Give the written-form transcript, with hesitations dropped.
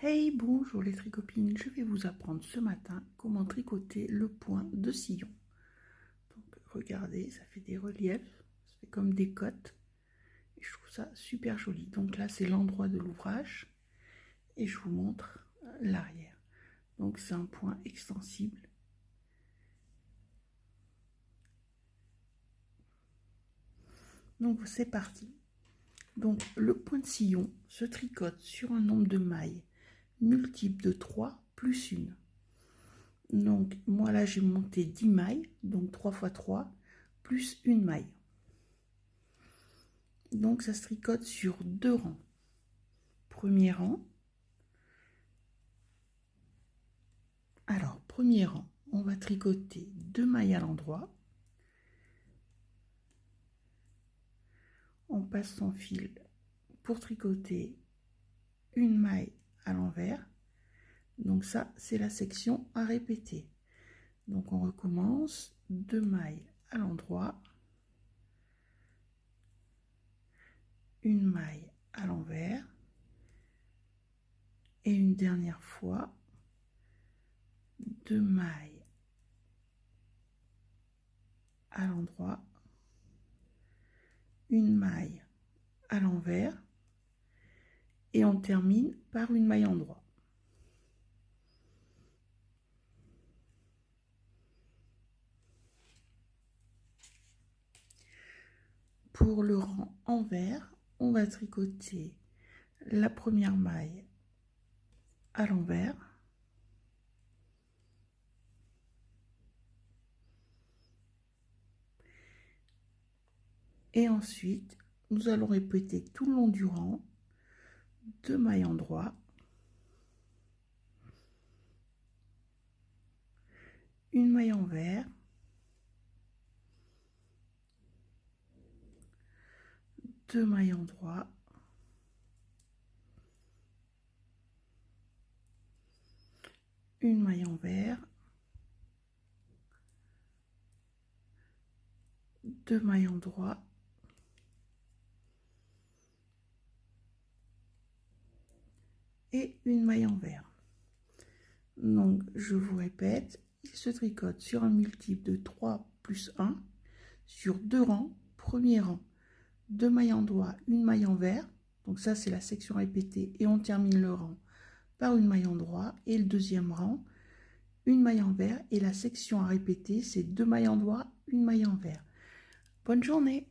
Hey, bonjour les tricopines, je vais vous apprendre ce matin comment tricoter le point de sillon. Donc regardez, ça fait des reliefs, ça fait comme des côtes, et je trouve ça super joli. Donc là c'est l'endroit de l'ouvrage, et je vous montre l'arrière. Donc c'est un point extensible. Donc c'est parti. Donc le point de sillon se tricote sur un nombre de mailles multiple de 3 plus 1. Donc moi là j'ai monté 10 mailles, donc 3 x 3 plus une maille. Donc ça se tricote sur 2 rangs. Premier rang. Alors premier rang, on va tricoter 2 mailles à l'endroit. On passe son fil pour tricoter une maille à l'envers. Donc ça c'est la section à répéter. Donc on recommence 2 mailles à l'endroit, une maille à l'envers et une dernière fois 2 mailles à l'endroit, une maille à l'envers et on termine par une maille endroit. Pour le rang envers, on va tricoter la première maille à l'envers, et ensuite nous allons répéter tout le long du rang 2 mailles endroit, une maille envers, 2 mailles endroit, une maille envers, 2 mailles endroit, et une maille envers. Donc je vous répète, il se tricote sur un multiple de 3 plus 1 sur 2 rangs. Premier rang, 2 mailles endroit, une maille envers, donc ça c'est la section répétée, et on termine le rang par une maille endroit. Et le deuxième rang, une maille envers, et la section à répéter c'est 2 mailles endroit, une maille envers. Bonne journée!